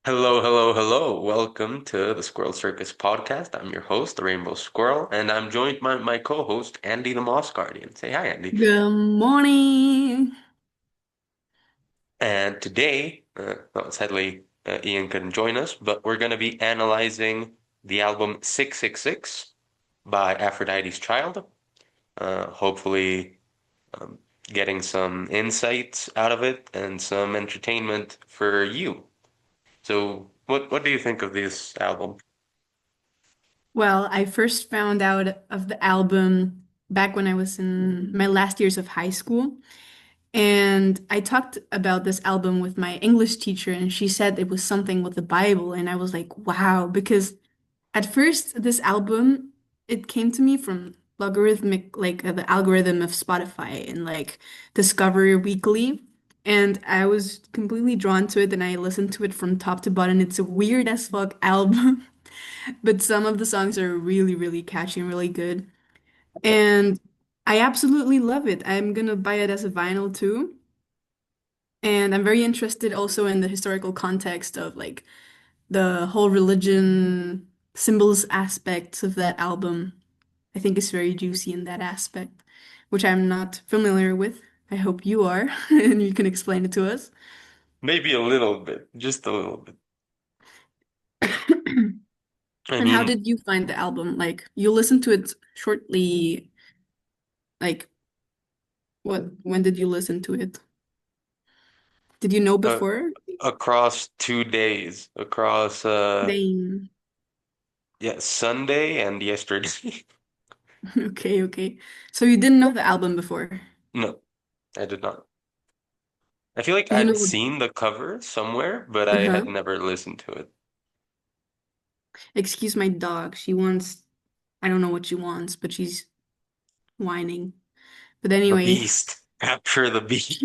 Hello, hello, hello. Welcome to the Squirrel Circus podcast. I'm your host, the Rainbow Squirrel, and I'm joined by my co-host, Andy the Moss Guardian. Say hi, Andy. Good morning. And today, well, sadly, Ian couldn't join us, but we're going to be analyzing the album 666 by Aphrodite's Child. Hopefully, um, getting some insights out of it and some entertainment for you. So, what do you think of this album? Well, I first found out of the album back when I was in my last years of high school. And I talked about this album with my English teacher, and she said it was something with the Bible. And I was like, wow, because at first, this album, it came to me from logarithmic, the algorithm of Spotify and like Discover Weekly. And I was completely drawn to it, and I listened to it from top to bottom. It's a weird as fuck album. But some of the songs are really, really catchy and really good. And I absolutely love it. I'm gonna buy it as a vinyl too. And I'm very interested also in the historical context of like the whole religion symbols aspects of that album. I think it's very juicy in that aspect, which I'm not familiar with. I hope you are, and you can explain it to us. Maybe a little bit, just a little bit. I And how mean, did you find the album? Like, you listened to it shortly, like, when did you listen to it? Did you know uh, before? across 2 days, across Dang. yeah, Sunday and yesterday. Okay, okay. So you didn't know the album before. No, I did not. I feel like Do you I'd know? seen the cover somewhere, but I Uh-huh. had never listened to it. Excuse my dog. She wants, I don't know what she wants, but she's whining. But The anyway, beast. Capture the beast.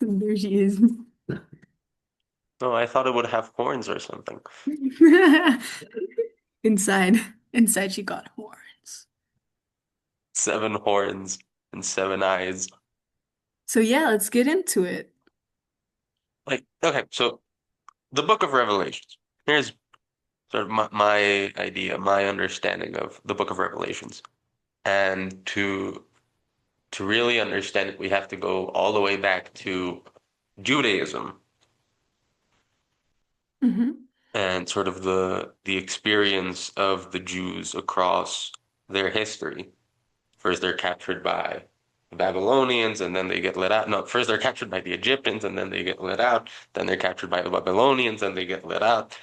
there she is. No, I thought it would have horns or something. Inside, inside she got horns. 7 horns and 7 eyes. So yeah, let's get into it. Like, okay, so the Book of Revelations. Here's sort of my idea, my understanding of the Book of Revelations. And to really understand it, we have to go all the way back to Judaism Hmm. and sort of the experience of the Jews across their history. First, they're captured by the Babylonians, and then they get let out. No, first they're captured by the Egyptians, and then they get let out. Then they're captured by the Babylonians, and they get let out.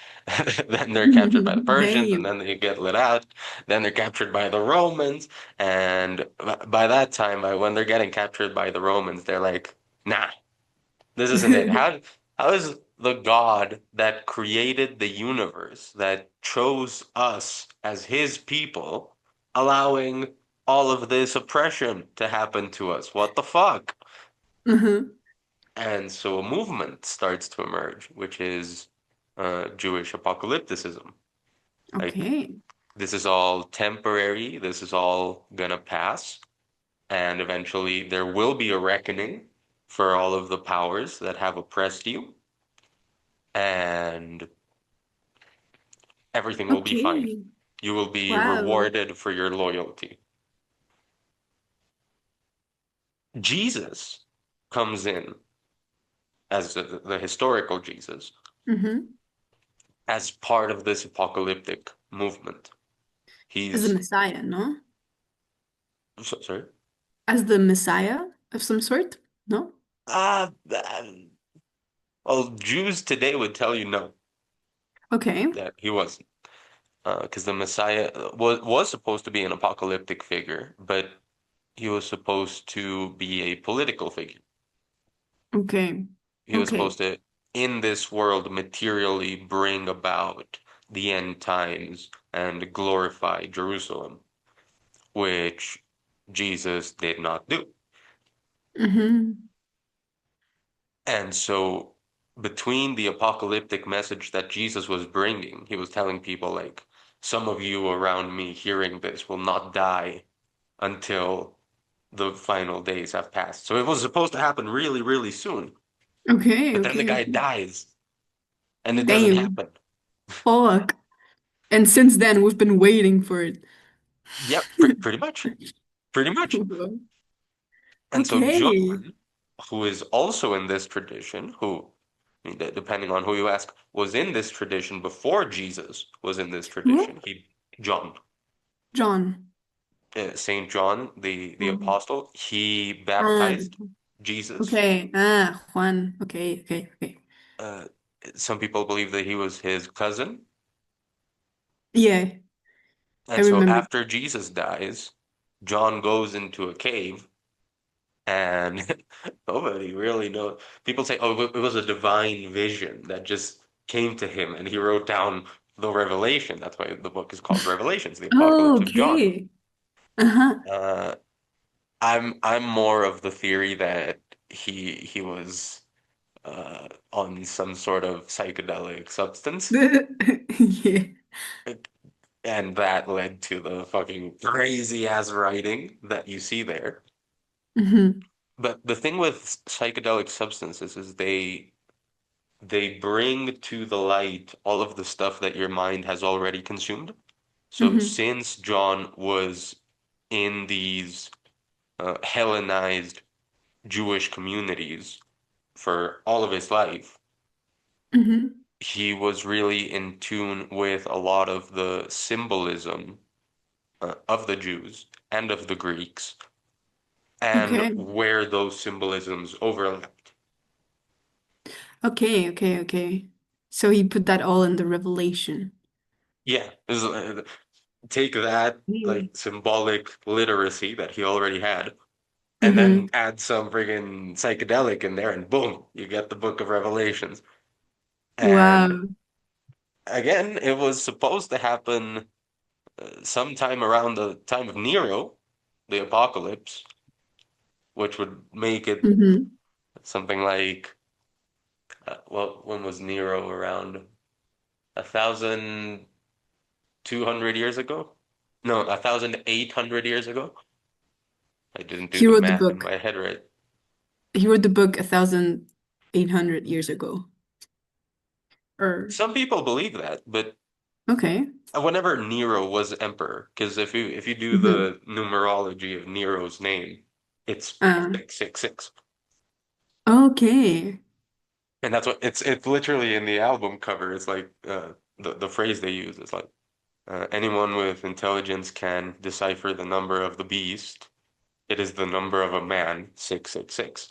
Then they're captured by the Persians, and Damn. then they get let out. Then they're captured by the Romans, and by that time, when they're getting captured by the Romans, they're like, "Nah, this isn't it. How is the God that created the universe, that chose us as his people, allowing all of this oppression to happen to us? What the fuck?" Uh-huh. And so a movement starts to emerge, which is Jewish apocalypticism. Like, Okay. this is all temporary, this is all gonna pass, and eventually there will be a reckoning for all of the powers that have oppressed you, and everything will be fine. Okay. You will be Wow. rewarded for your loyalty. Jesus comes in as the historical Jesus, Hmm. as part of this apocalyptic movement. As a He's Messiah, no? sorry. As the Messiah of some sort? No? Ah, well, Jews today would tell you no, Okay. that he wasn't, because the Messiah was supposed to be an apocalyptic figure, but he was supposed to be a political figure. Okay. He was Okay. supposed to, in this world, materially bring about the end times and glorify Jerusalem, which Jesus did not do. Hmm. And so, between the apocalyptic message that Jesus was bringing, he was telling people, like, some of you around me hearing this will not die until the final days have passed. So it was supposed to happen really, really soon. Okay, But then the okay, guy okay. dies. and it doesn't Damn. happen. Fuck. And since then, we've been waiting for it. Yep, pretty much, pretty much. And so Okay. John, who is also in this tradition, who, I mean, depending on who you ask, was in this tradition before Jesus was in this Who? tradition. John, John. Saint John, the Um, apostle, he ah, baptized Jesus. okay. Ah, Juan. Okay, okay, okay. Uh, some people believe that he was his cousin. Yeah, I And so remember. after Jesus dies, John goes into a cave and nobody really knows. People say, oh, it was a divine vision that just came to him and he wrote down the Revelation. That's why the book is called Revelations, the Oh, Apocalypse of John. okay. Uh-huh. Uh, I'm more of the theory that he was on some sort of psychedelic substance, Yeah. and that led to the fucking crazy ass writing that you see there. Hmm. But the thing with psychedelic substances is they bring to the light all of the stuff that your mind has already consumed. So Hmm. since John was in these Hellenized Jewish communities for all of his life, Hmm. he was really in tune with a lot of the symbolism of the Jews and of the Greeks and Okay. where those symbolisms overlapped. Okay, okay, okay. So he put that all in the Revelation. Yeah, take that like symbolic literacy that he already had, and then Mm-hmm. add some friggin' psychedelic in there, and boom, you get the Book of Revelations. And Wow. again, it was supposed to happen sometime around the time of Nero, the apocalypse, which would make it Hmm. something like, well, when was Nero around? 1,200 years ago? No, 1,800 years ago. I didn't do He the wrote the math in book. my head right. He wrote the book 1,800 years ago. Or Some people believe that, but okay. whenever Nero was emperor, because if you do Hmm. the numerology of Nero's name, it's Uh, 666. okay. And that's what it's literally in the album cover. It's like the phrase they use is like anyone with intelligence can decipher the number of the beast. It is the number of a man, 666.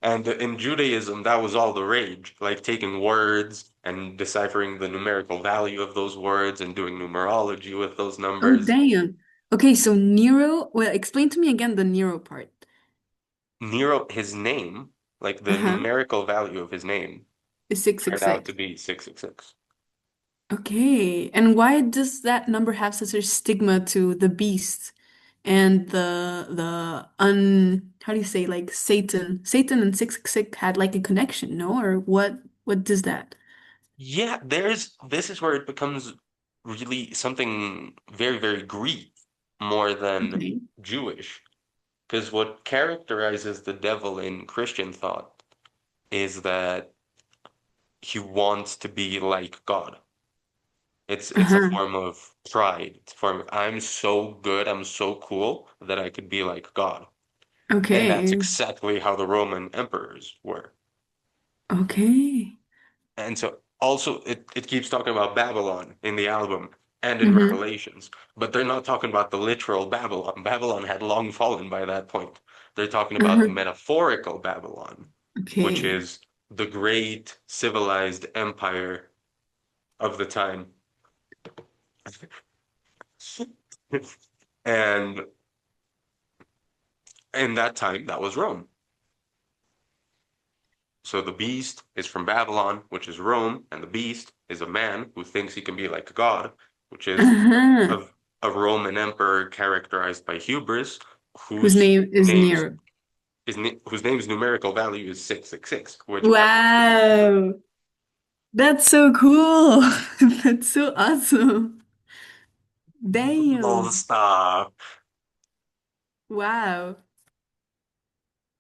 And in Judaism, that was all the rage, like taking words and deciphering the numerical value of those words and doing numerology with those Oh, numbers. damn. Okay, so Nero, well, explain to me again the Nero part. Nero, his name, like the Uh-huh. numerical value of his name, Is turned out 666. to be 666. Okay. And why does that number have such a stigma to the beast and the how do you say, like Satan? Satan and 666 had like a connection, no? Or what does that? Yeah, this is where it becomes really something very, very Greek more than Okay. Jewish. Because what characterizes the devil in Christian thought is that he wants to be like God. It's a Uh-huh. form of pride. It's a form of I'm so good, I'm so cool that I could be like God. And that's Okay. exactly how the Roman emperors were. Okay. And so also it keeps talking about Babylon in the album and in Mm-hmm. Revelations, but they're not talking about the literal Babylon. Babylon had long fallen by that point. They're talking about the Uh-huh. metaphorical Babylon, which Okay. is the great civilized empire of the time. And in that time, that was Rome. So the beast is from Babylon, which is Rome, and the beast is a man who thinks he can be like God, which is Uh-huh. a, a Roman emperor characterized by hubris, Whose whose name is name's Nero. whose name's numerical value is 666, which happens to be the Wow. That's so cool. That's so awesome. Don't Damn. stop. Wow.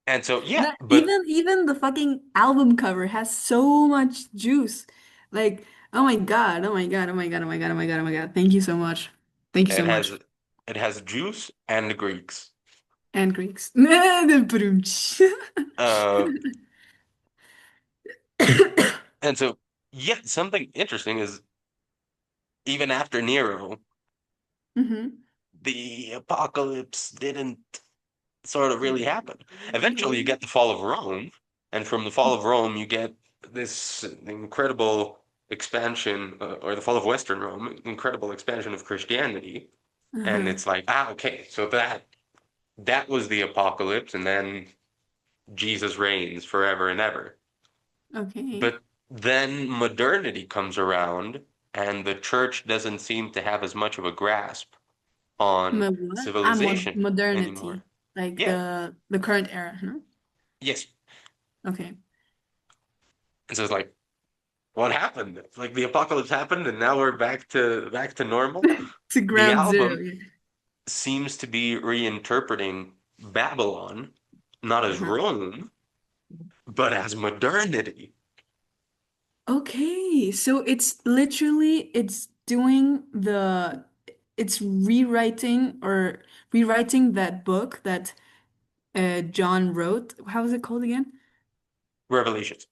And so yeah, That but even the fucking album cover has so much juice. Like, oh my God, oh my God, oh my God, oh my God, oh my God, oh my God. Thank you so much. Thank you so It much. has it has Jews and Greeks. And Greeks. Brunch. Uh, and so yeah, something interesting is even after Nero, Hmm. the apocalypse didn't sort of really happen. Eventually, you get the fall of Rome, and from the fall of Rome, you get this incredible expansion, or the fall of Western Rome, incredible expansion of Christianity. And Uh-huh. it's like, ah, okay, so that was the apocalypse, and then Jesus reigns forever and ever. Okay. But then modernity comes around, and the church doesn't seem to have as much of a grasp on What? civilization anymore. Modernity. Like Yeah, the current era, no? yes. Okay. And so it's like, what happened? It's like the apocalypse happened, and now we're back to normal. To The ground zero, album yeah. seems to be reinterpreting Babylon, not as Uh-huh. Rome, but as modernity. Okay, so it's doing it's rewriting that book that John wrote. How is it called again? Revelations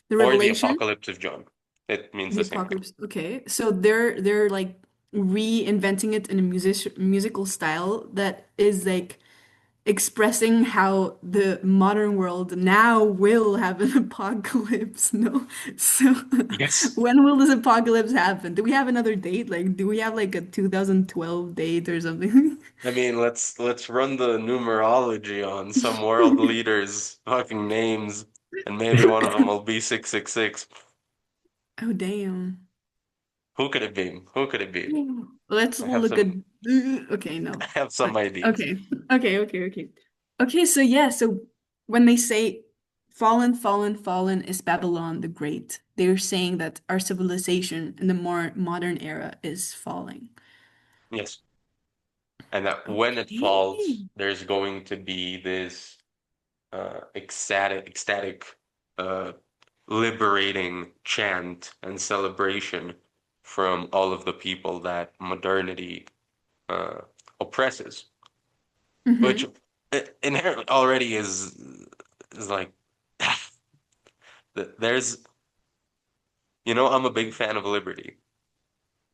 The or the Revelation, Apocalypse of John. It means the the same thing. Apocalypse. Okay, so they're like reinventing it in a musical style that is like expressing how the modern world now will have an apocalypse. No? So Yes. when will this apocalypse happen? Do we have another date? Like, do we have like a 2012 date or something? I mean, let's run the numerology on some world leaders' fucking names, and maybe one of them will be 666. Oh, damn. Who could it be? Who could it be? Let's I have look at. some Okay, I no. have some ideas. Okay. Okay. Okay, so yeah, so when they say fallen, fallen, fallen is Babylon the Great, they're saying that our civilization in the more modern era is falling. Yes. And that when it falls, Okay. there's going to be this ecstatic, uh, liberating chant and celebration from all of the people that modernity uh, oppresses, which Mm-hmm. inherently already is like there's I'm a big fan of liberty,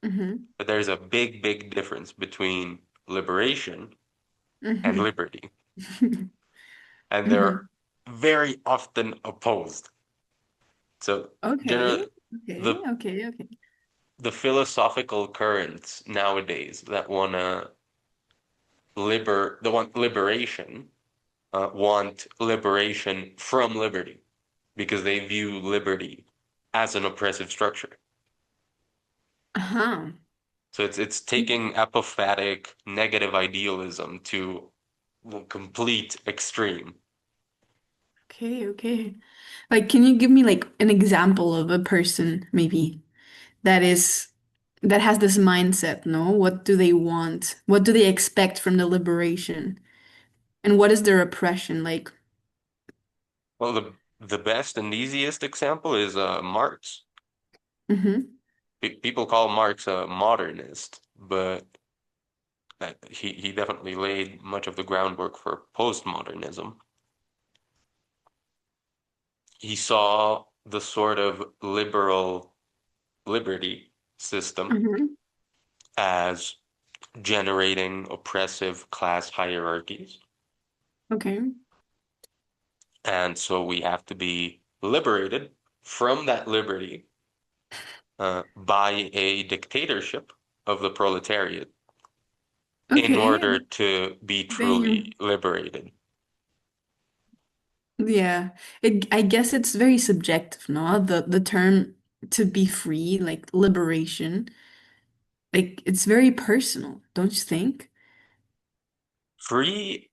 Mm-hmm. but there's a big difference between liberation and Mm-hmm. liberty, and they're Mm-hmm. very often opposed. So Okay. generally, Okay. the Okay. the philosophical currents nowadays that want liberation, want liberation from liberty because they view liberty as an oppressive structure. Uh-huh. So it's taking apophatic negative idealism to the complete extreme. Okay. Like, can you give me like an example of a person maybe that is that has this mindset, no? What do they want? What do they expect from the liberation? And what is their oppression like? Well, the best and easiest example is Marx. Hmm. People call Marx a modernist, but he definitely laid much of the groundwork for postmodernism. He saw the sort of liberal liberty system Hmm. as generating oppressive class hierarchies. Okay. And so we have to be liberated from that liberty by a dictatorship of the proletariat in Okay. order to be truly Damn. liberated. Yeah. I guess it's very subjective, no? The term to be free, like liberation, like it's very personal, don't you think? Free,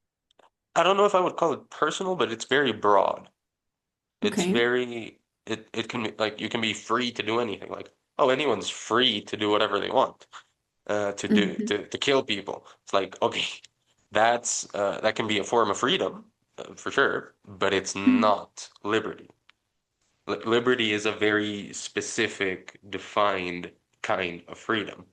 I don't know if I would call it personal, but it's very broad. It's Okay. very, it can be like you can be free to do anything. Like, oh, anyone's free to do whatever they want, Hmm. to kill people. It's like, okay, that can be a form of freedom, for sure, but it's not liberty. Liberty is a very specific, defined kind of freedom.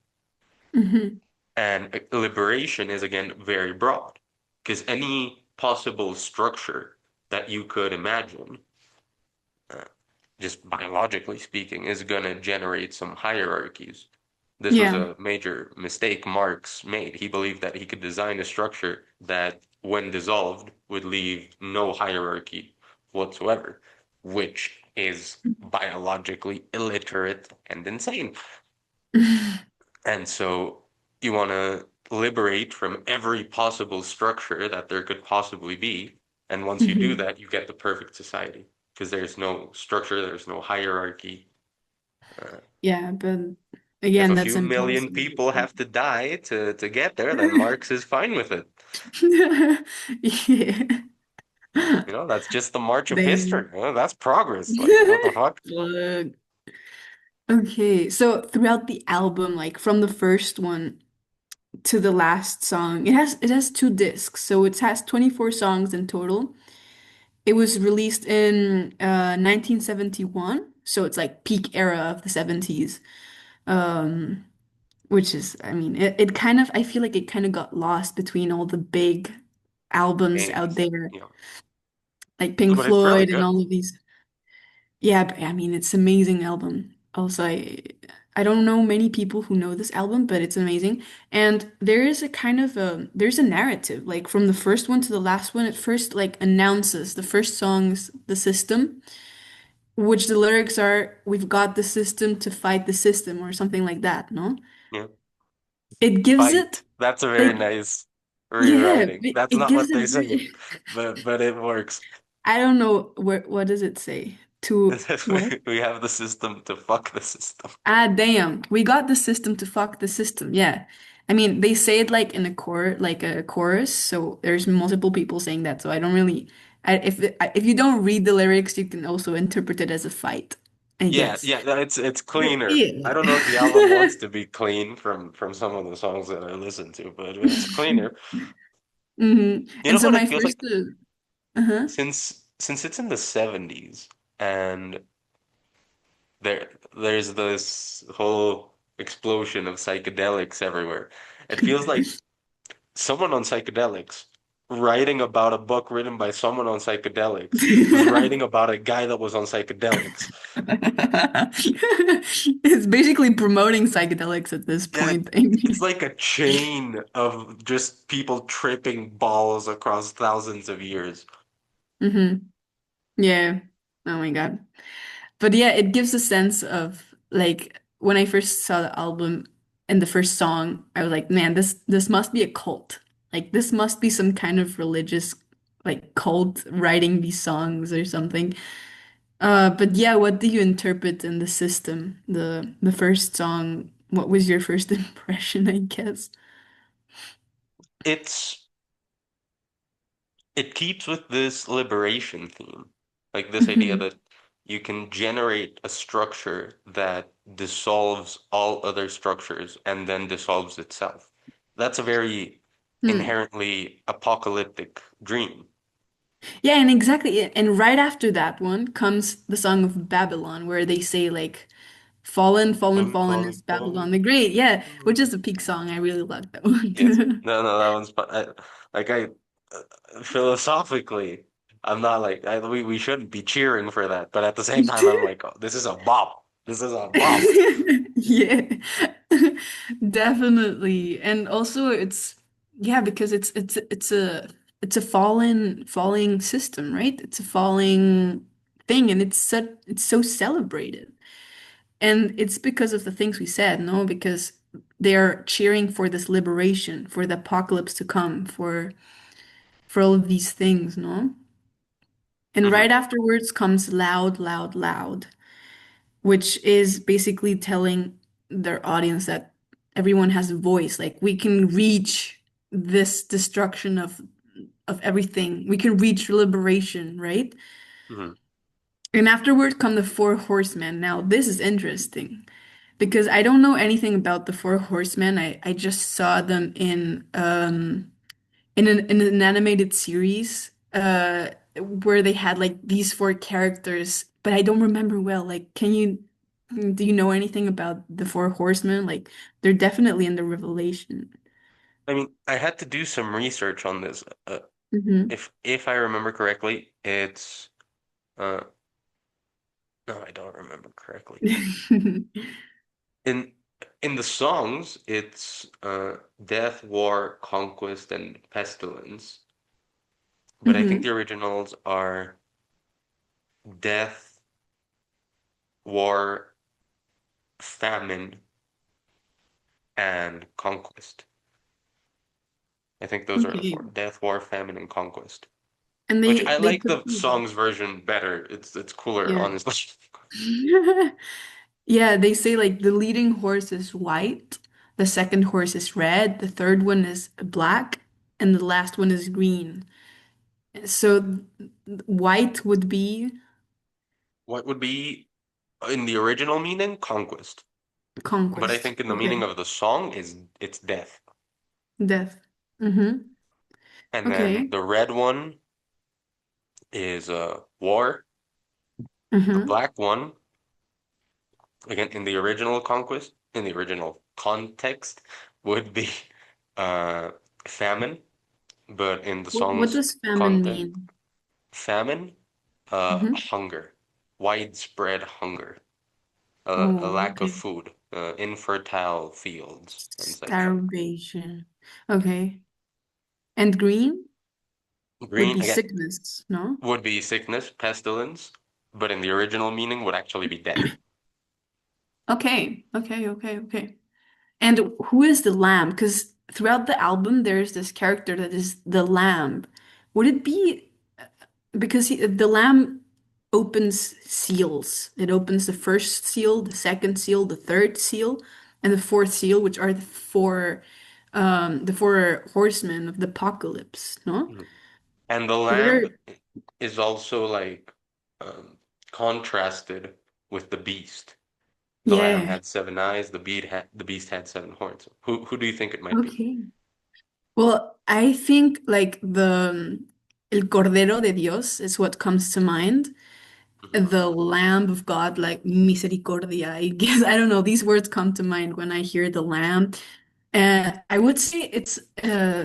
Hmm. And liberation is again very broad because any possible structure that you could imagine, uh, just biologically speaking, is going to generate some hierarchies. This was Yeah. a major mistake Marx made. He believed that he could design a structure that, when dissolved, would leave no hierarchy whatsoever, which is biologically illiterate and insane. And so you want to liberate from every possible structure that there could possibly be. And once you do Hmm. that, you get the perfect society because there's no structure, there's no hierarchy. Uh, Yeah, but if again, a that's few million impossible. people have to die to get there, then Marx is fine with it. Yeah. That's just the march of history. Damn. That's progress. Like, what the fuck? Look. Okay, so throughout the album, like from the first one to the last song, it has two discs, so it has 24 songs in total. It was released in 1971, so it's like peak era of the 70s. Um, which is, I mean, it kind of, I feel like it kind of got lost between all the big albums out Names. there, You know. like Pink But it's really Floyd and good. all of these. Yeah, but I mean, it's amazing album. Also, I don't know many people who know this album, but it's amazing. And there is a kind of there's a narrative, like from the first one to the last one. It first like announces the first song's the system, which the lyrics are, "We've got the system to fight the system," or something like that, no? Yeah. It gives it Fight. That's a very like, nice yeah, rewriting. it, That's it not gives what it they say, very, but it works. I don't know what does it say? To what? We have the system to fuck the system. Ah, damn. We got the system to fuck the system. Yeah. I mean, they say it like in like a chorus, so there's multiple people saying that. So I don't really, if you don't read the lyrics, you can also interpret it as a fight, I Yeah, guess. yeah, it's But cleaner. I don't know if the album yeah. wants to be clean from some of the songs that I listen to, but it's cleaner. Hmm. You And know so what it my feels first, like? uh-huh. Since it's in the 70s and there's this whole explosion of psychedelics everywhere. It feels like someone on psychedelics writing about a book written by someone on psychedelics who's writing about a guy that was on psychedelics. It's basically promoting psychedelics at this Yeah, point. I it's mean. like a chain of just people tripping balls across thousands of years. Hmm. Yeah. Oh my God. But yeah, it gives a sense of like when I first saw the album and the first song, I was like, man, this must be a cult. Like this must be some kind of religious like cult writing these songs or something. But yeah, what do you interpret in the system? The first song, what was your first impression, I guess? It's it keeps with this liberation theme, like this idea Hmm. that you can generate a structure that dissolves all other structures and then dissolves itself. That's a very Hmm. inherently apocalyptic dream. Yeah, and exactly. And right after that one comes the Song of Babylon, where they say like fallen, fallen, Falling, fallen falling, is Babylon falling. the Great. Yeah, which is a peak song. I really like that Yes. one. No, no, that one's fun. Like I philosophically, I'm not like we shouldn't be cheering for that, but at the same time, I'm like, oh, this is a bop. This is a bop. Yeah, definitely. And also it's yeah, because it's a falling system, right? It's a falling thing and it's so celebrated. And it's because of the things we said, no? Because they're cheering for this liberation, for the apocalypse to come, for all of these things, no? And Hmm. right afterwards comes loud, loud, loud, which is basically telling their audience that everyone has a voice. Like we can reach this destruction of everything. We can reach liberation, right? Hmm. And afterward come the four horsemen. Now, this is interesting because I don't know anything about the four horsemen. I just saw them in an animated series. where they had like these four characters, but I don't remember well. Like, do you know anything about the four horsemen? Like, they're definitely in the Revelation. I mean, I had to do some research on this. Hmm If I remember correctly, it's uh no, I don't remember correctly. In in the songs, it's death, war, conquest, and pestilence. But I think the hmm originals are death, war, famine, and conquest. I think those are the Okay. four: death, war, famine, and conquest. And Which I they like put the songs version better. It's cooler, yeah. honestly. Yeah, they say like the leading horse is white, the second horse is red, the third one is black, and the last one is green. So white would be What would be in the original meaning? Conquest. But I conquest. think in the meaning Okay. of the song is it's death. Death. Mm-hmm. And then Okay. the red one is war. The Mm-hmm. black one, again in the original conquest, in the original context, would be uh famine. But in the What song's does famine context, mean? famine, Mm-hmm. hunger, widespread hunger, a Oh, lack of okay. food, infertile fields, and such. Starvation. Okay. And green would Green, be again, sickness, no? would be sickness, pestilence, but in the original meaning would actually be death. Okay. Okay. Okay. Okay. And who is the lamb? Because throughout the album, there's this character that is the lamb. Would it be because the lamb opens seals? It opens the first seal, the second seal, the third seal, and the fourth seal, which are the four horsemen of the apocalypse. No, Mhm. And the what lamb are is also like um, contrasted with the beast. The lamb yeah? had seven eyes, the beast had seven horns. Who do you think it might be? Okay. Well, I think like the El Cordero de Dios is what comes to mind. Mhm. The Lamb of God, like misericordia. I guess I don't know. These words come to mind when I hear the Lamb. I would say it's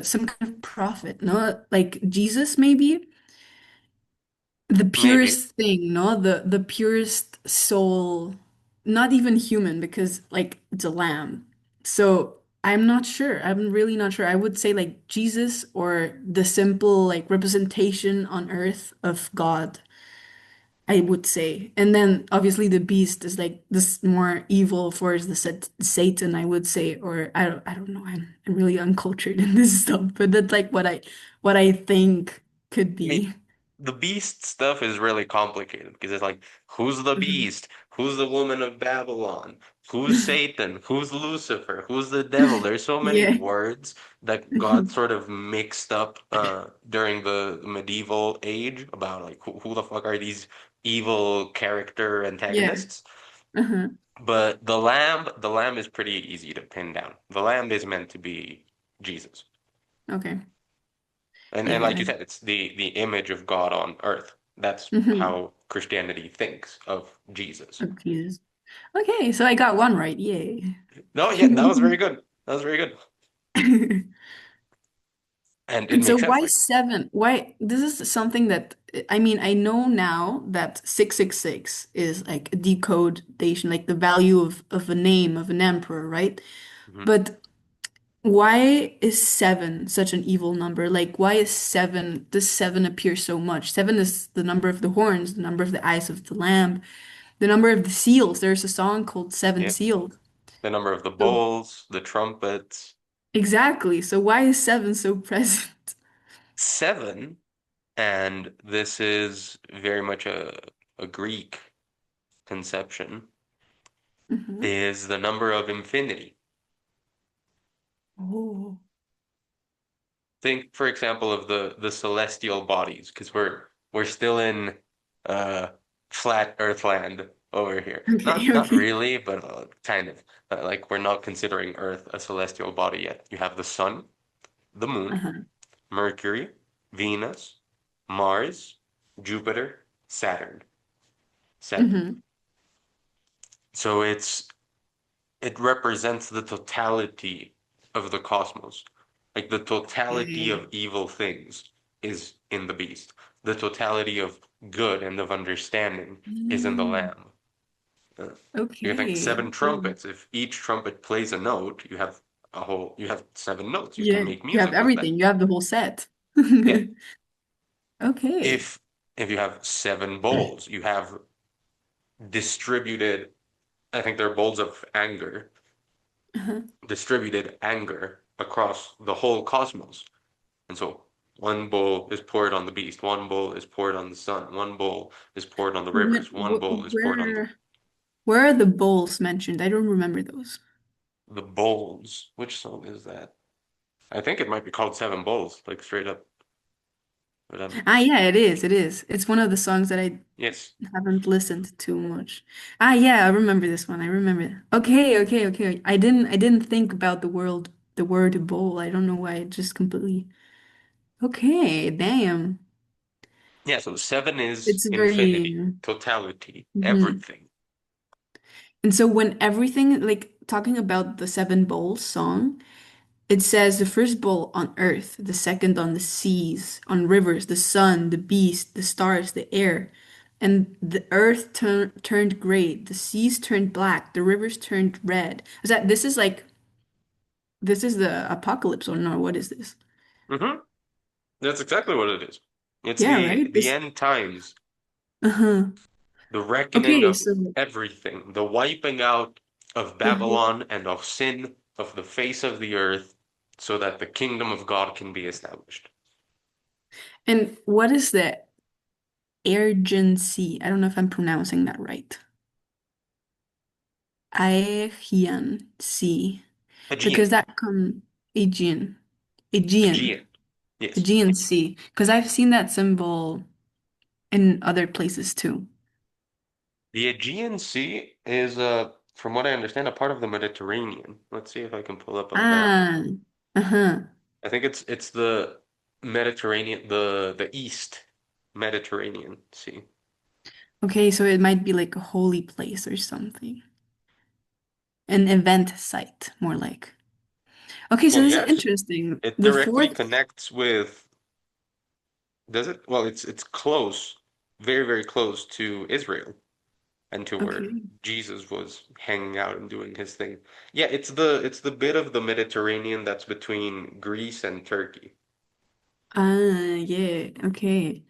some kind of prophet, no? Like Jesus, maybe the Maybe. purest thing, no? The purest soul, not even human, because like it's a lamb. So I'm not sure. I'm really not sure. I would say like Jesus or the simple like representation on earth of God. I would say. And then obviously the beast is like this more evil force, the Satan, I would say, or I don't know. I'm really uncultured in this stuff, but that's like what I think could I mean, be. the beast stuff is really complicated because it's like, who's the Mhm. beast? Who's the woman of Babylon? Who's Satan? Who's Lucifer? Who's the devil? There's so many Yeah. words that got sort of mixed up during the medieval age about like who the fuck are these evil character Yeah. antagonists? Uh-huh. But the lamb is pretty easy to pin down. The lamb is meant to be Jesus. Okay. And Yeah. like you said, it's the image of God on earth. That's Mhm. how Christianity thinks of Jesus. Of Jesus. Okay, so I got one right. Yay. No, yeah, that was very good. That was very good. And it And so makes sense. why Like, seven? Why this is something that I mean, I know now that 666 is like a decodation, like the value of a name of an emperor, right? mhm. But why is seven such an evil number? Like why is seven does seven appear so much? Seven is the number of the horns, the number of the eyes of the lamb, the number of the seals. There's a song called Seven Yeah. Seals. The number of the So bowls, the trumpets. exactly. So why is seven so present? Seven, and this is very much a Greek conception, Mhm. is the number of infinity. Oh. Think, for example, of the celestial bodies, because we're still in uh flat Earth land over here. Okay, Not okay. really, but kind of. Like we're not considering Earth a celestial body yet. You have the sun, the moon, Uh-huh. Mercury, Venus, Mars. Jupiter, Saturn. Seven. Hmm. So it represents the totality of the cosmos. Like the totality Okay. of evil things is in the beast. The totality of good and of understanding is in the Mm, lamb. Uh, you can think okay. seven Okay. trumpets. If each trumpet plays a note, you have seven notes. You can Yeah, make you have music with that. everything. You have the whole set. Yeah. Okay. If if you have seven bowls, you have distributed, I think they're bowls of anger, Uh-huh. distributed anger across the whole cosmos. And so one bowl is poured on the beast, one bowl is poured on the sun, one bowl is poured on the When, rivers, one bowl is poured on where are the bowls mentioned? I don't remember those. the bowls. Which song is that? I think it might be called Seven Bowls, like straight up. But Ah, yeah, it is. It is. It's one of the songs that I yes. haven't listened too much. Ah, yeah, I remember this one. I remember. Okay, okay, okay. I didn't think about the word bowl. I don't know why. It just completely. Okay, damn. Yeah, so seven is It's infinity, very. totality, Mhm. everything. And so when everything, like talking about the Seven Bowls song, it says the first bowl on earth, the second on the seas, on rivers, the sun, the beast, the stars, the air. And the earth turned gray, the seas turned black, the rivers turned red. Is that this is the apocalypse or no? What is this? Hmm. That's exactly what it is. It's Yeah, right? the This end times, uh-huh. the reckoning Okay, of so everything, the wiping out of uh-huh. Babylon and of sin of the face of the earth, so that the kingdom of God can be established. And what is the urgency? I don't know if I'm pronouncing that right. Aegean Sea. Because Aegean. that come Aegean. Aegean. Aegean. Yes. Aegean Sea. Because I've seen that symbol in other places too. The Aegean Sea is, from what I understand, a part of the Mediterranean. Let's see if I can pull up a map. Ah, uh-huh. I think it's the Mediterranean, the East Mediterranean Sea. Okay, so it might be like a holy place or something. An event site, more like. Okay, so Well, this is yes, interesting. it The directly fourth, connects with, does it? Well, it's close, very, very close to Israel and to where okay. Jesus was hanging out and doing his thing. Yeah, it's the bit of the Mediterranean that's between Greece and Turkey. Ah, yeah, okay.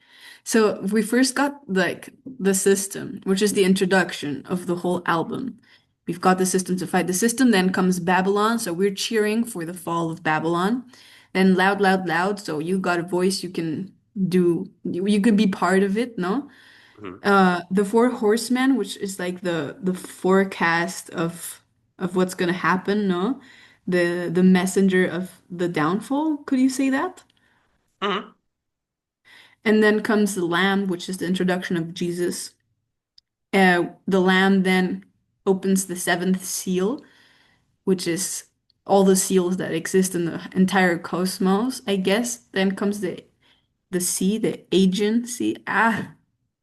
So we first got like the system, which is the introduction of the whole album. We've got the system to fight the system, then comes Babylon, so we're cheering for the fall of Babylon. Then loud, loud, loud, so you got a voice, you can you can be part of it, no? Mhm. The Four Horsemen, which is like the forecast of what's gonna happen, no? The messenger of the downfall, could you say that? Mhm. And then comes the lamb, which is the introduction of Jesus. The lamb then opens the seventh seal, which is all the seals that exist in the entire cosmos, I guess. Then comes the sea, the agency. Ah,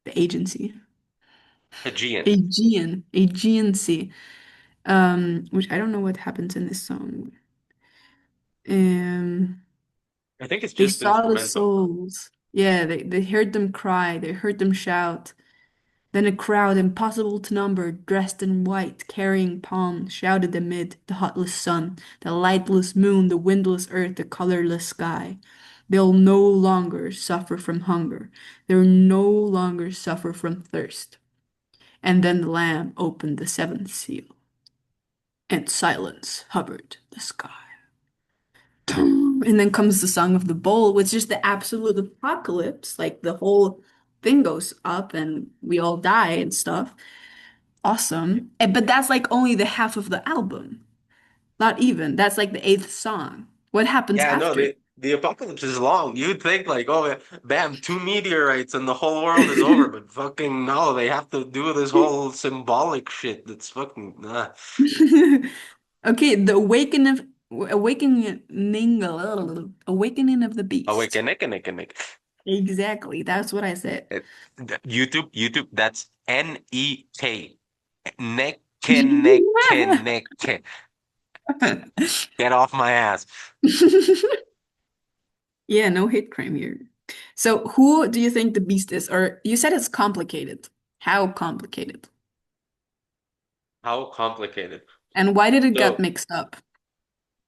the agency. Aegean. Aegean Sea. Which I don't know what happens in this song. Um, I think it's they just saw the instrumental. souls. Yeah, they heard them cry, they heard them shout. Then a crowd impossible to number, dressed in white, carrying palms, shouted amid the hotless sun, the lightless moon, the windless earth, the colorless sky. They'll no longer suffer from hunger. They'll no longer suffer from thirst. And then the Lamb opened the seventh seal, and silence hovered the sky. And then comes the Song of the Bowl, which is the absolute apocalypse. Like the whole thing goes up and we all die and stuff. Awesome. But that's like only the half of the album. Not even. That's like the eighth song. What happens Yeah, no, after? the apocalypse is long. You'd think like, oh, bam, two meteorites and the whole world is over, but fucking no, they have to do this whole symbolic shit. That's fucking Okay, the awakening of the beast. awakening. Exactly. That's what I said. It, YouTube, that's N-E-K. Neck. Get off my ass. Yeah, no hate crime here. So, who do you think the beast is? Or you said it's complicated. How complicated? How complicated. And why did it get So, mixed up?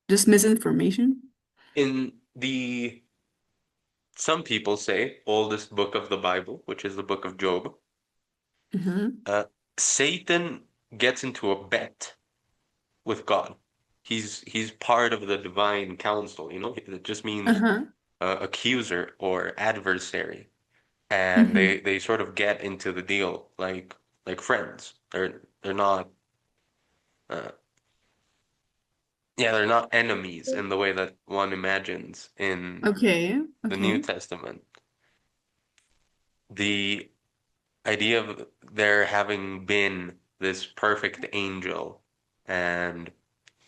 Just misinformation? in the, some people say, oldest book of the Bible, which is the book of Job, Hmm. uh, Satan gets into a bet with God. He's part of the divine council, you know? It just means Uh-huh. accuser or adversary. And Hmm. they sort of get into the deal like friends. They're not uh, yeah, they're not enemies in the way that one imagines in Okay. the New Okay. Testament. The idea of there having been this perfect angel and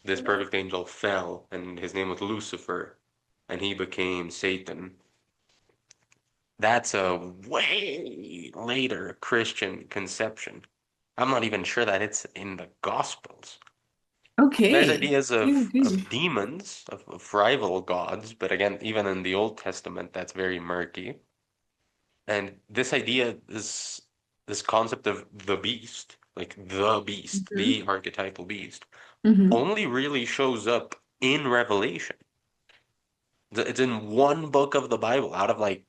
this perfect angel fell and his name was Lucifer and he became Satan. That's a way later Christian conception. I'm not even sure that it's in the Gospels. There's Okay. ideas Okay. of Okay. demons, of rival gods, but again, even in the Old Testament, that's very murky. And this idea, this concept of the beast, like the beast, Hmm. the archetypal beast, Hmm. only really shows up in Revelation. It's in one book of the Bible out of like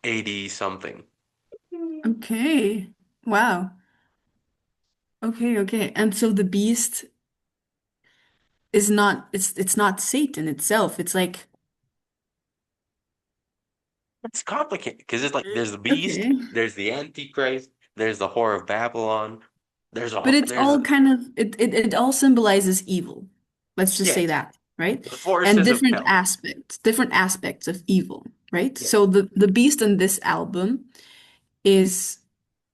80 something. Okay. Wow. Okay. Okay. And so the beast is not it's not Satan itself. It's like It's complicated because it's like there's the beast, okay. there's the Antichrist, there's the Whore of Babylon, But it's there's all a kind of it all symbolizes evil. Let's just say yes, that, right? the And forces of hell. different aspects of evil, right? Yeah. So the beast in this album is,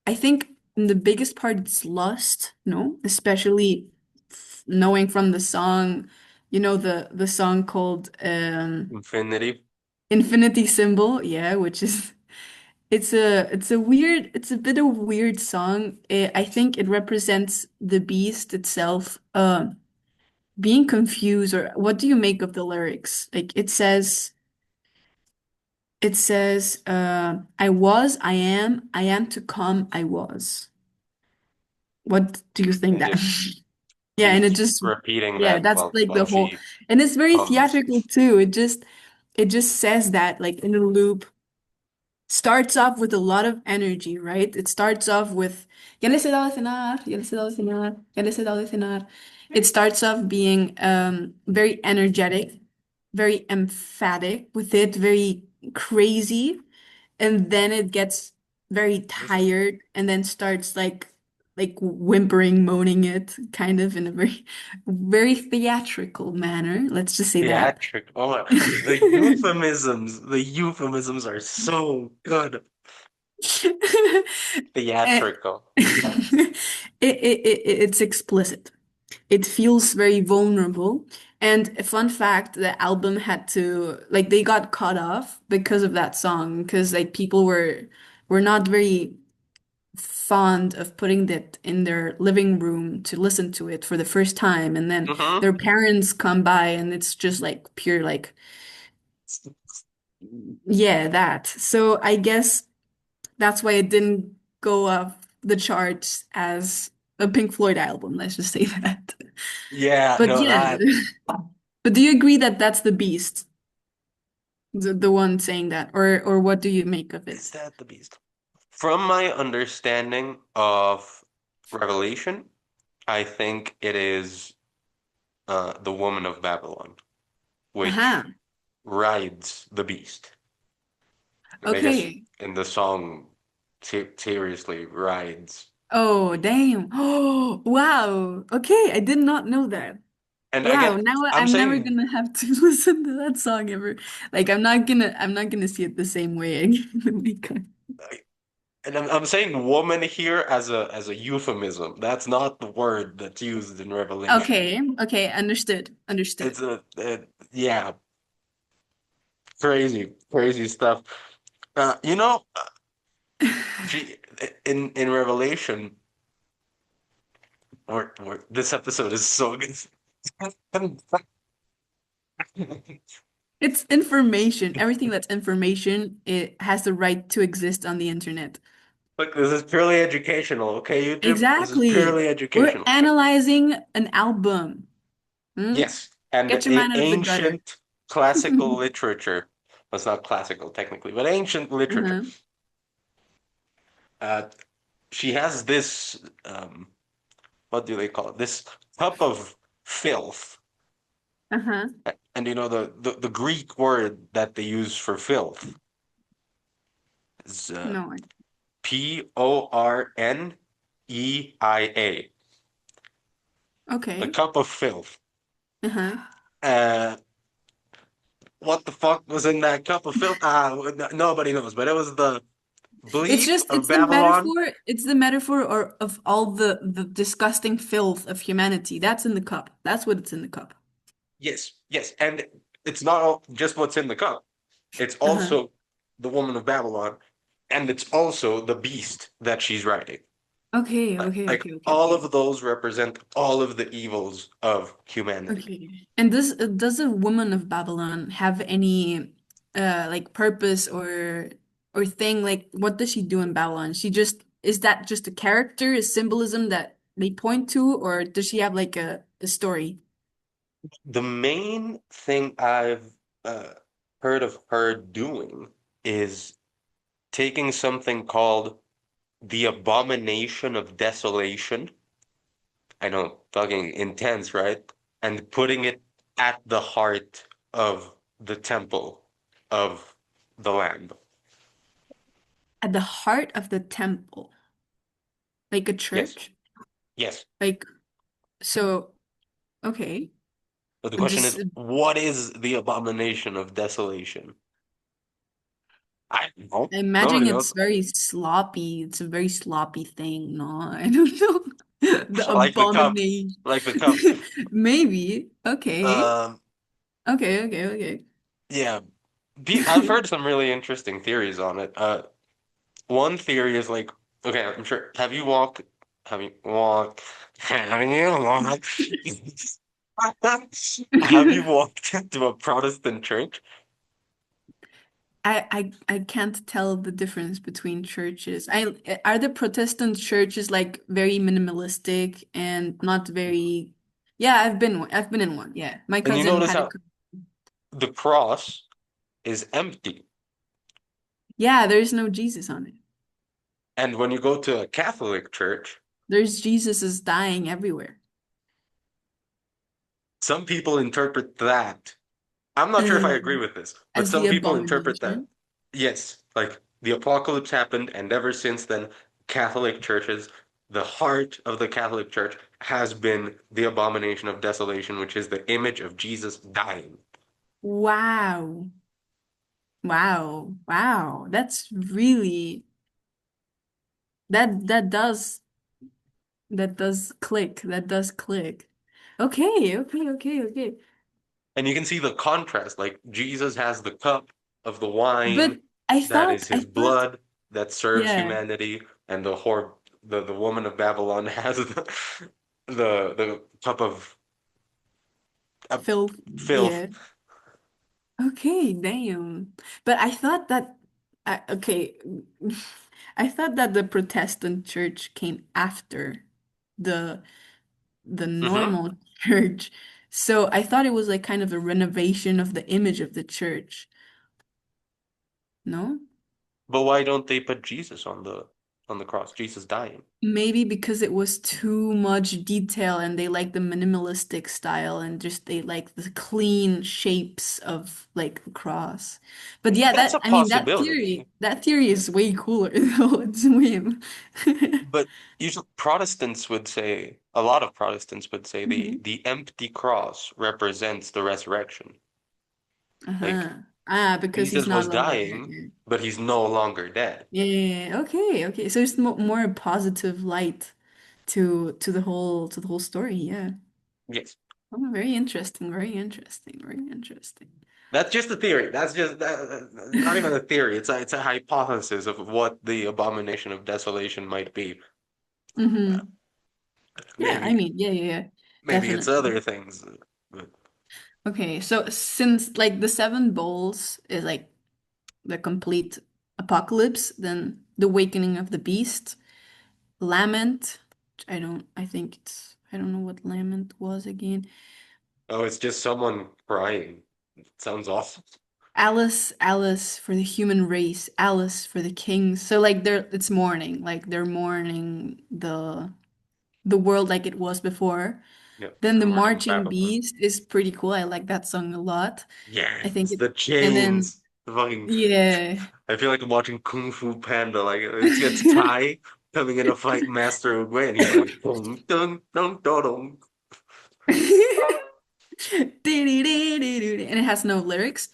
I think, the biggest part it's lust, no? Especially knowing from the song, the song called Infinity. Infinity Symbol, yeah, which is it's a bit of a weird song. I think it represents the beast itself, being confused. Or what do you make of the lyrics? Like I am to come, I was. What do you think And that? just Yeah, and it keeps just repeating yeah, that that's like the while whole, she and it's very comes. theatrical too. It just says that like in a loop. Starts off with a lot of energy, right? It starts off with ya les he dado de cenar, ya les he dado de cenar, ya les he dado de cenar. It starts off being very energetic, very emphatic with it, very crazy, and then it gets very tired and then starts like whimpering, moaning it kind of in a very very theatrical manner. Let's just say that. Theatric. Oh, the euphemisms are so good. Eh, Theatrical. it's explicit. It feels very vulnerable. And a fun fact, the album had to like they got cut off because of that song, because like people were not very fond of putting that in their living room to listen to it for the first time, and then Hmm. their parents come by and it's just like pure like yeah, that. So I guess that's why it didn't go off the charts as a Pink Floyd album, let's just say that. Yeah, But no, yeah, that but do you agree that that's the beast, the one saying that, or what do you make of it? is that the beast. From my understanding of Revelation, I think it is the woman of Babylon, which Aha. rides the beast. And I guess Okay. in the song, seriously rides. Oh, damn. Oh, wow. Okay, I did not know that. And Wow, again, now I'm I'm never saying, gonna have to listen to that song ever. Like I'm not gonna see it the same way again. Because- and I'm saying woman here as a euphemism. That's not the word that's used in Revelation. Okay, okay, understood, understood. It's yeah. Crazy, crazy stuff. You know, she in Revelation, or this episode is so good. It's information. Everything that's information, it has the right to exist on the internet. Look, this is purely educational, okay, YouTube? This is Exactly. purely We're educational. analyzing an album. Hmm? Yes, and Get your man out of the gutter. ancient classical literature. Well, it's not classical technically, but ancient literature. Uh-huh. Uh, she has this, what do they call it? This cup of filth. Uh-huh. And you know the Greek word that they use for filth is No. Porneia. The Okay. cup of filth. Uh-huh. Uh, what the fuck was in that cup of filth? Nobody knows, but it was the It's bleep just of Babylon. it's the metaphor or of all the disgusting filth of humanity. That's in the cup. That's what it's in the cup. Yes, yes, and it's not just what's in the cup. It's Uh-huh. also the woman of Babylon, and it's also the beast that she's riding. Okay, Like, okay, like okay, okay, all okay. of those represent all of the evils of humanity. Okay. And does a woman of Babylon have any like purpose or thing, like what does she do in Babylon? She just is that just a character, a symbolism that they point to, or does she have like a story? The main thing I've uh, heard of her doing is taking something called the abomination of desolation. I know, fucking intense, right? And putting it at the heart of the temple of the land. At the heart of the temple, like a Yes, church? yes. Like so okay. But the question Just is, what is the abomination of desolation? I don't know. I imagine Nobody it's knows. very sloppy. It's a very sloppy thing. No, I don't know. The Like the cup, abomination. like the cup. Maybe. Okay. Um, Okay, okay, okay. yeah, I've heard some really interesting theories on it. One theory is like, okay, I'm sure. Have you walked? Have you walked? Have you walked into a Protestant church? I can't tell the difference between churches. I are the Protestant churches like very minimalistic and not very. Yeah, I've been in one. Yeah, my And you cousin notice had a. how the cross is empty. Yeah, there's no Jesus on it. And when you go to a Catholic church, There's Jesus is dying everywhere. some people interpret that. I'm not sure if I agree Um, with this, but as the some people interpret that. abomination. Yes, like the apocalypse happened, and ever since then, Catholic churches, the heart of the Catholic Church has been the abomination of desolation, which is the image of Jesus dying. Wow. Wow. Wow. That's really that does click. That does click. Okay, okay, okay, okay. And you can see the contrast. Like Jesus has the cup of the But wine that is I his thought blood that serves yeah, humanity, and the woman of Babylon has the cup of Phil filth. yeah. Okay, damn. But I thought that okay, I thought that the Protestant church came after the the Hmm. normal church. So I thought it was like kind of a renovation of the image of the church. No? But why don't they put Jesus on the cross? Jesus dying. Maybe because it was too much detail and they like the minimalistic style and just they like the clean shapes of like the cross. But yeah, That's a I mean possibility. that theory is way cooler though. It's way But usually Protestants would say, a lot of Protestants would say Mhm. the empty cross represents the resurrection. Like Uh-huh. Ah, because he's Jesus not was longer dead. dying, Yeah. but he's no longer dead. Yeah, yeah, yeah. Okay, okay. So it's mo more a positive light to the whole story. Yeah. Yes. Oh, very interesting. Very interesting. Very interesting. That's just a theory. That's just not even a theory. It's a hypothesis of what the abomination of desolation might be. Hmm. Yeah, I Maybe mean, yeah, yeah, yeah, maybe it's definitely. other things. But Okay, so since like the seven bowls is like the complete apocalypse, then the awakening of the beast, lament. I think I don't know what lament was again. oh, it's just someone crying. It sounds awful. Alice, Alice for the human race, Alice for the kings. So like it's mourning, like they're mourning the world like it was before. Yeah, Then the the morning of marching Babylon. beast is pretty cool. I like that song a lot. I think Yes, it, the and then chains. The fucking. yeah. I feel like I'm watching Kung Fu Panda. Like it's Tai coming in to fight Master Oogway, and he's like, dun dun dun dun dun. And it has no lyrics.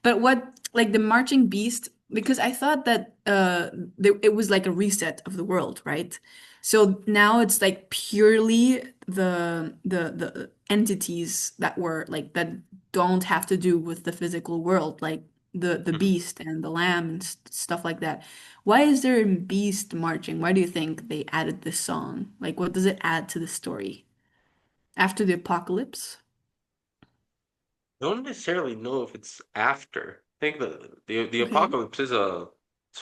But what, like the marching beast, because I thought that it was like a reset of the world, right? So now it's like purely the entities that were like that don't have to do with the physical world, like the beast and the lamb and stuff like that. Why is there a beast marching? Why do you think they added this song? Like, what does it add to the story after the apocalypse? Don't necessarily know if it's after. I think the Okay. apocalypse is a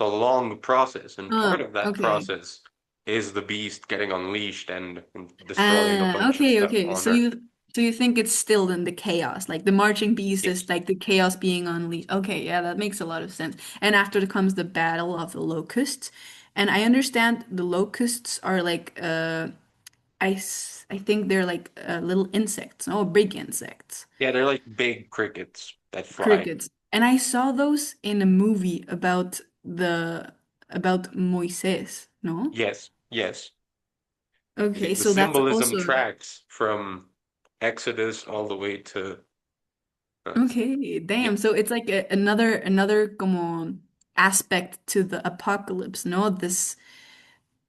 long process, and part of that Okay. process is the beast getting unleashed and destroying a bunch of Okay, stuff okay. on Earth. So you think it's still in the chaos, like the marching beast is Yes. like the chaos being unleashed. Okay, yeah, that makes a lot of sense. And after comes the battle of the locusts, and I understand the locusts are like I think they're like little insects, no, big insects, Yeah, they're like big crickets that fly. crickets. And I saw those in a movie about Moises, no? Yes, yes. Okay, The so that's symbolism also tracks from Exodus all the way to uh, okay, yeah. damn. So it's like another como aspect to the apocalypse, no? This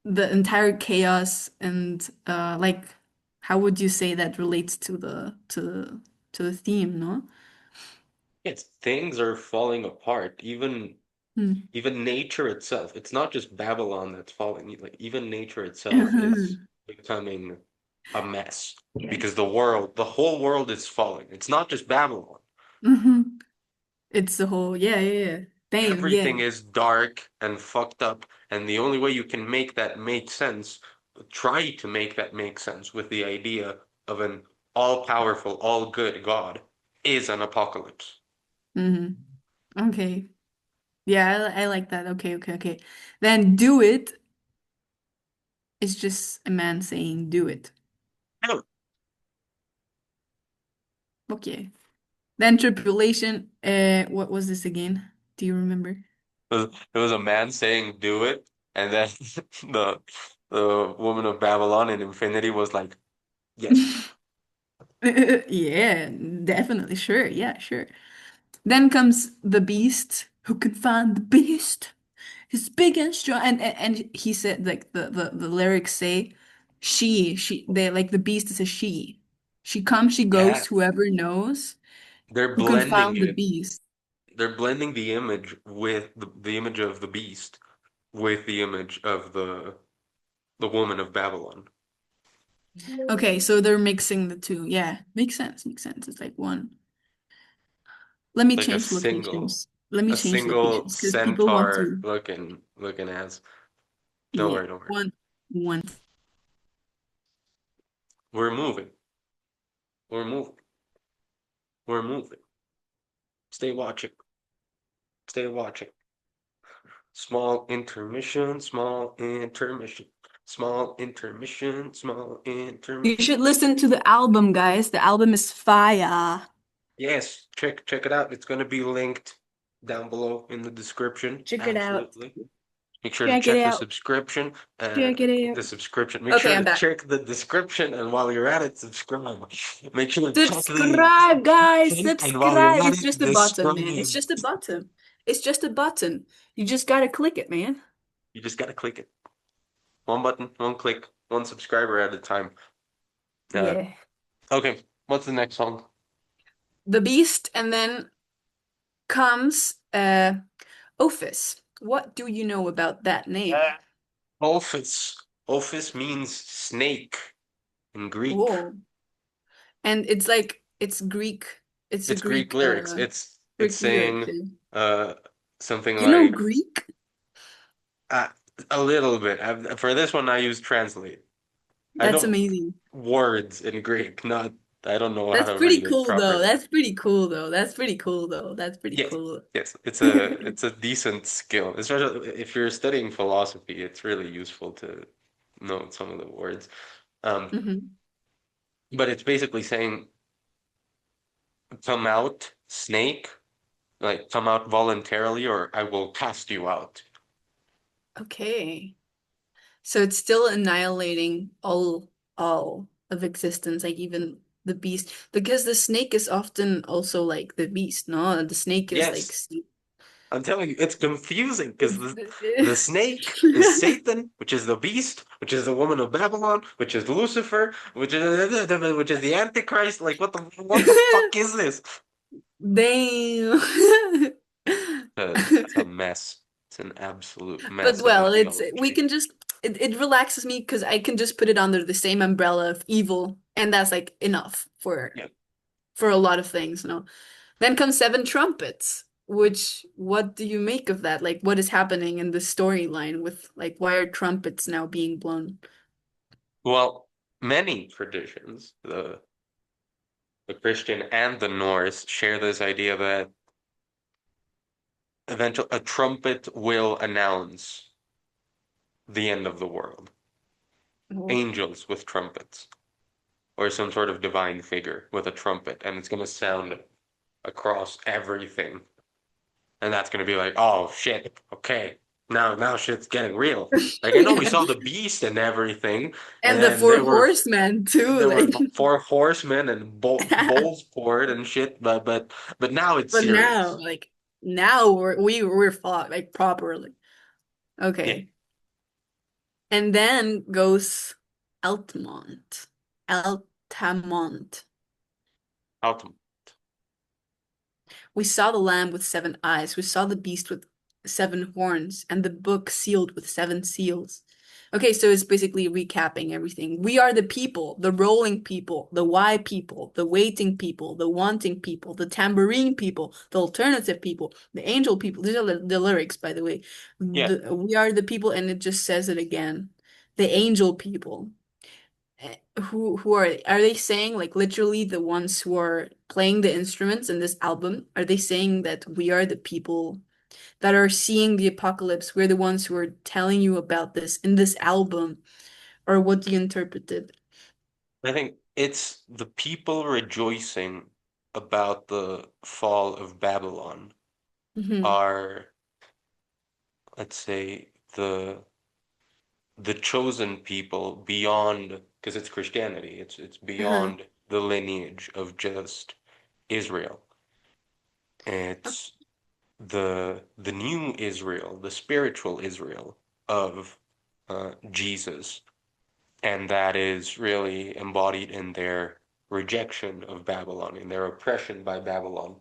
the entire chaos and like how would you say that relates to the theme, no? Yes, things are falling apart. Hmm. Even nature itself. It's not just Babylon that's falling. Like even nature itself is becoming a mess because Yes. the whole world is falling. It's not just Babylon. Hmm. It's the whole yeah, yeah, yeah. Damn, yeah. Everything is dark and fucked up, and the only way you can make that make sense, try to make that make sense with the idea of an all-powerful, all-good God, is an apocalypse. Hmm. Okay. Yeah, I like that. Okay, okay, okay. Then do it is just a man saying do it. No, Okay. Then tribulation. What was this again? Do you remember? it was a man saying do it, and then the the woman of Babylon in Infinity was like, yes. Yeah, definitely. Sure. Yeah, sure. Then comes the beast. Who can find the beast? He's big and strong. And he said like the lyrics say, they like the beast is a she. She comes, she goes, Yeah, whoever knows they're who can blending find the it. beast. They're blending the image with the image of the beast with the image of the woman of Babylon. Okay, so they're mixing the two. Yeah, makes sense. Makes sense. It's like one. Let me Like a change single locations. Let me a change single locations because people want centaur to. looking ass. Don't Yeah, worry, don't worry. one. We're moving. We're moving. We're moving. Stay watching. Stay watching. Small intermission, small intermission, small intermission, small You intermission. should listen to the album, guys. The album is fire. Yes, check it out. It's gonna be linked down below in the description. Check it out. Absolutely. Make sure to Check it check the out. subscription. Check it out. Make Okay, sure I'm to back. check the description, and while you're at it, subscribe. Make sure to check the Subscribe, guys. and while you're Subscribe. at It's it, just a button, man. It's subscribe. just a button. It's just a button. You just gotta click it, man. You just gotta click it. One button, one click, one subscriber at a time. Uh, Yeah. okay, what's the next song? The Beast, and then comes Ophis. What do you know about that name? Ah. Ophis. Ophis means snake in Greek. Oh, and it's like it's Greek. It's a It's Greek Greek lyrics. It's Greek lyric. saying uh something You know like Greek? uh, a little bit. For this one, I use translate. I That's know amazing. words in Greek, not I don't know how That's to pretty read it cool though. properly. That's pretty cool though. That's pretty cool though. That's pretty Yes, cool. yes, it's a decent skill, especially if you're studying philosophy. It's really useful to know some of the words. Um, Hmm. but it's basically saying come out, snake, like come out voluntarily, or I will cast you out. Okay. So it's still annihilating all of existence, like even the beast, because the snake is often also like the beast, no? The snake is like Yes, I'm telling you, it's confusing because the it's snake is Satan, which is the beast, which is the woman of Babylon, which is Lucifer, which is the Antichrist. Like, what the fuck is this? Damn. It's a mess. It's an absolute But mess of a well, it's we theology. can just it relaxes me because I can just put it under the same umbrella of evil, and that's like enough Yeah. for a lot of things, you know. Then comes Seven Trumpets, which what do you make of that? Like what is happening in the storyline with like why are trumpets now being blown? Well, many traditions, the Christian and the Norse, share this idea that eventually a trumpet will announce the end of the world. Oh. Angels with trumpets, or some sort of divine figure with a trumpet, and it's going to sound across everything. And that's going to be like, oh shit, okay, now shit's getting real. Like I know we saw the beast and everything, and And the then Four Horsemen too, there were like four horsemen and bowls poured and shit, but now it's but now, serious. like now we're fought like properly. Yeah, Okay. And then goes Altamont. Altamont. ultimate. We saw the lamb with seven eyes. We saw the beast with seven horns, and the book sealed with seven seals. Okay, so it's basically recapping everything. We are the people, the rolling people, the why people, the waiting people, the wanting people, the tambourine people, the alternative people, the angel people. These are the lyrics, by the way. Yeah, We are the people, and it just says it again. The angel people. Who are they saying like literally the ones who are playing the instruments in this album? Are they saying that we are the people that are seeing the apocalypse? We're the ones who are telling you about this in this album, or what do you interpret it? I think it's the people rejoicing about the fall of Babylon Hmm. are, let's say, the chosen people beyond, because it's Christianity, it's Uh-huh. beyond the lineage of just Israel. It's the new Israel, the spiritual Israel of Jesus, and that is really embodied in their rejection of Babylon, in their oppression by Babylon.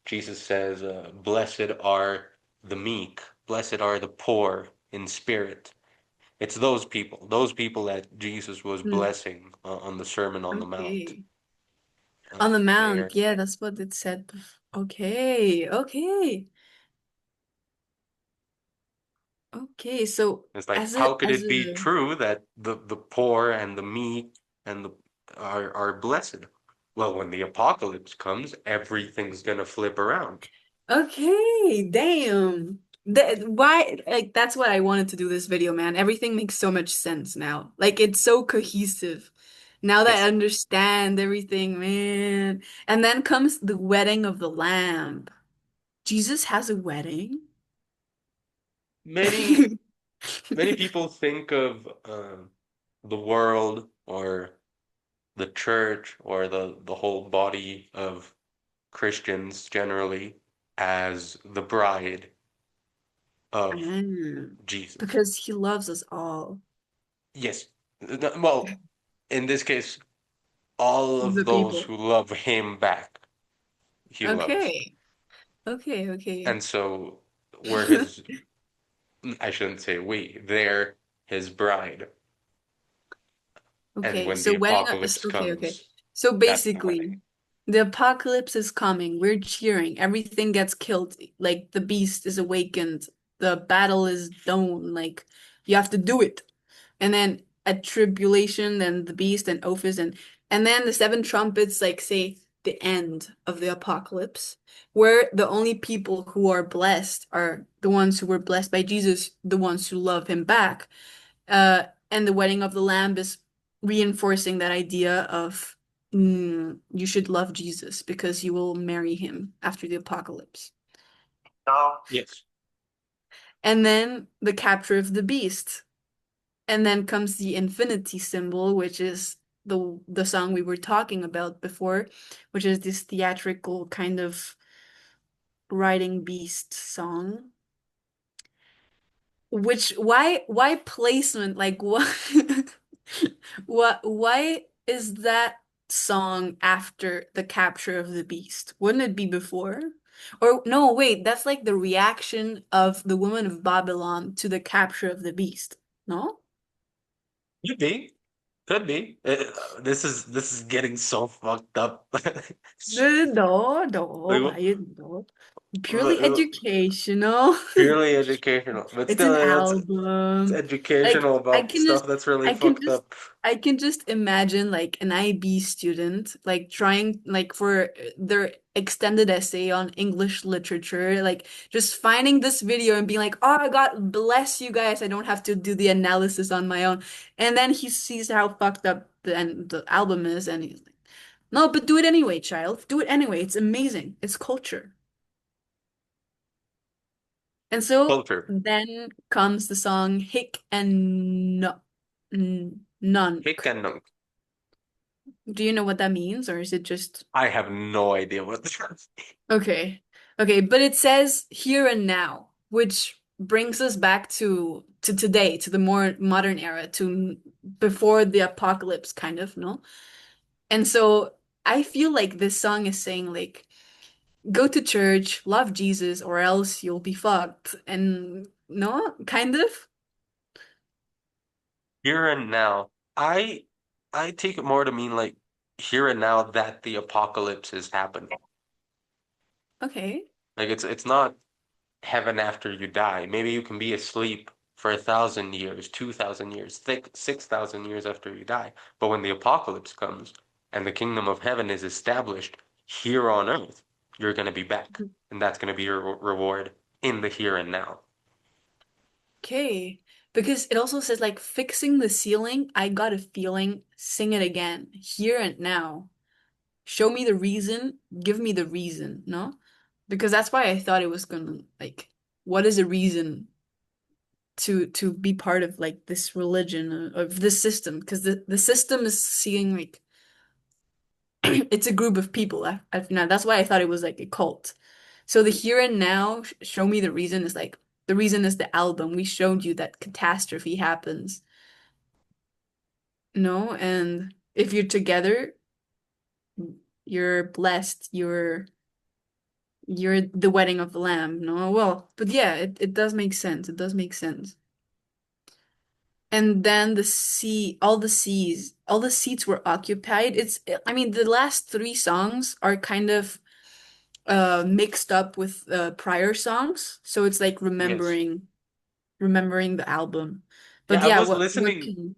Jesus says, "Blessed are the meek, blessed are the poor in spirit." It's those people that Jesus was Hmm. blessing on the Sermon on the Mount. Okay. On the There, mount, yeah, that's what it said. Okay, okay, okay. So it's like, as a how could as it be a true that the poor and the meek and the are blessed? Well, when the apocalypse comes, everything's gonna flip around. Okay, damn. That why like that's what I wanted to do this video, man. Everything makes so much sense now. Like it's so cohesive. Now that I Yes, understand everything, man. And then comes the wedding of the lamb. Jesus has a wedding? many many people think of the world or the church or the whole body of Christians generally as the bride of Mm. Jesus. Because he loves us all. Yes. Well, in this case, all of The those people. who love him back, he loves. Okay. Okay, okay. And so we're his, I shouldn't say we, they're his bride. And Okay, when so the wedding. apocalypse Okay, okay. comes, So that's the wedding. basically, the apocalypse is coming. We're cheering. Everything gets killed. Like the beast is awakened. The battle is done. Like you have to do it. And then a tribulation, then the beast and Ophis, and then the seven trumpets, like say the end of the apocalypse, where the only people who are blessed are the ones who were blessed by Jesus, the ones who love him back. And the wedding of the Lamb is reinforcing that idea of you should love Jesus because you will marry him after the apocalypse. Yes. And then the capture of the beast. And then comes the infinity symbol, which is the song we were talking about before, which is this theatrical kind of riding beast song. Which why placement? Like what what why is that song after the capture of the beast? Wouldn't it be before? Or no, wait, that's like the reaction of the woman of Babylon to the capture of the beast. No? Could be. Could be. This is getting so fucked up. No, no, Like, I no. Purely uh, educational. purely educational, but It's still, an it's album. Like educational I about can just stuff that's really I can fucked just up. I can just imagine like an IB student like trying like for their extended essay on English literature, like just finding this video and being like, "Oh, God bless you guys. I don't have to do the analysis on my own." And then he sees how fucked up the album is and he's like, "No, but do it anyway, child. Do it anyway. It's amazing. It's culture." And so Culture. then comes the song Hick and no Hick Nunk. and nunk. Do you know what that means, or is it just I have no idea what this is. okay? Okay, but it says here and now, which brings us back to today, to the more modern era, to before the apocalypse, kind of, no? And so I feel like this song is saying like go to church, love Jesus, or else you'll be fucked. And no, kind of. Here and now. I take it more to mean like here and now that the apocalypse is happening. Okay. Like it's not heaven after you die. Maybe you can be asleep for 1,000 years, 2,000 years, 6,000 years after you die. But when the apocalypse comes and the kingdom of heaven is established here on earth, you're going to be back. And that's going to be your reward in the here and now. Okay. Because it also says like fixing the ceiling, I got a feeling, sing it again, here and now. Show me the reason, give me the reason, no? Because that's why I thought it was gonna like what is a reason to be part of like this religion of this system? Because the system is seeing like it's a group of people. Now that's why I thought it was like a cult. So the here and now, show me the reason is like the reason is the album. We showed you that catastrophe happens. No, and if you're together, you're blessed. You're the wedding of the lamb. No, well, but yeah, it does make sense. It does make sense. And then the sea, all the seats were occupied. I mean, the last three songs are kind of mixed up with prior songs, so it's like Yes. remembering the album. But Yeah, I yeah, was what listening. can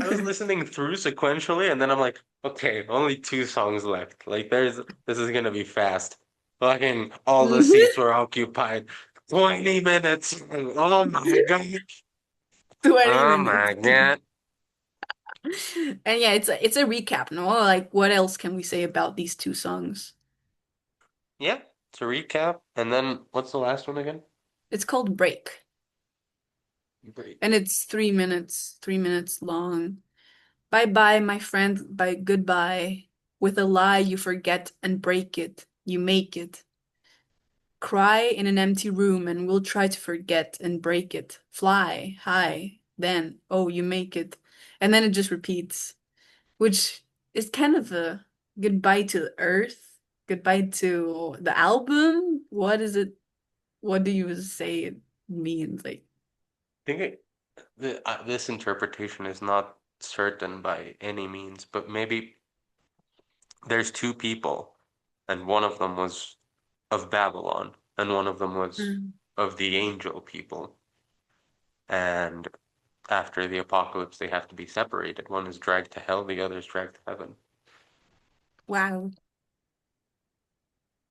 I was listening through sequentially, and then I'm like, okay, only two songs left. Like, this is gonna be fast. Fucking all the seats were occupied. 20 minutes. Oh my God. 20 Oh minutes. my God. And yeah, it's a recap, no? Like what else can we say about these two songs? Yeah, to recap, and then what's the last one again? It's called Break, Break. and it's 3 minutes long. Bye bye, my friend, bye goodbye. With a lie you forget and break it. You make it. Cry in an empty room and we'll try to forget and break it. Fly high, then, oh, you make it. And then it just repeats, which is kind of a goodbye to the earth. goodbye to the album? What is it? What do you say it means? Like, think this interpretation is not certain by any means, but maybe there's two people, and one of them was of Babylon, and one of them was mm, of the angel people. And after the apocalypse, they have to be separated. One is dragged to hell, the other is dragged to heaven. wow,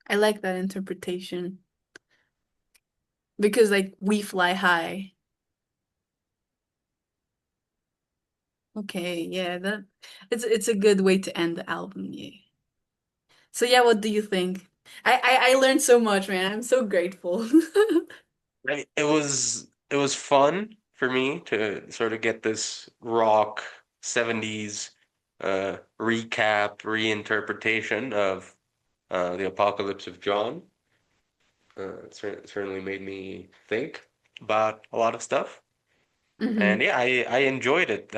I like that interpretation because like we fly high. Okay, yeah, that it's a good way to end the album, yeah. So yeah, what do you think? I learned so much, man. I'm so grateful. It was fun for me to sort of get this rock 70s recap, reinterpretation of the Apocalypse of John. It certainly made me think about a lot of stuff. And Hmm. yeah, I enjoyed it.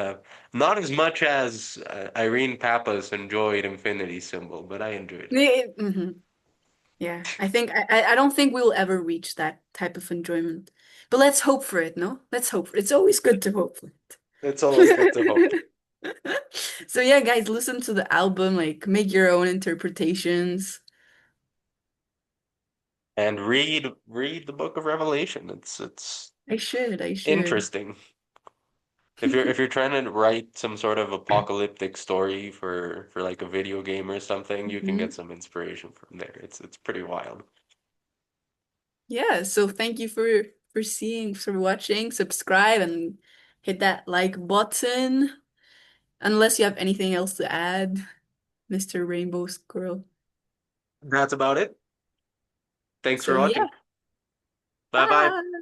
Not as much as Irene Pappas enjoyed Infinity Symbol, but I enjoyed it. Hmm. Yeah, I think I don't think we'll ever reach that type of enjoyment. But let's hope for it, no? Let's hope for it. It's always good to hope for It's always good to hope. it. So yeah, guys, listen to the album, like make your own interpretations. And read the Book of Revelation. It's I should. interesting. If you're trying to write some sort of apocalyptic story for like a video game or something, you can get Hmm. some inspiration from there. It's pretty wild. Yeah, so thank you for seeing, for watching, subscribe and hit that like button. Unless you have anything else to add, Mr. Rainbow Squirrel. That's about it. Thanks So for yeah, watching. Bye bye. bye.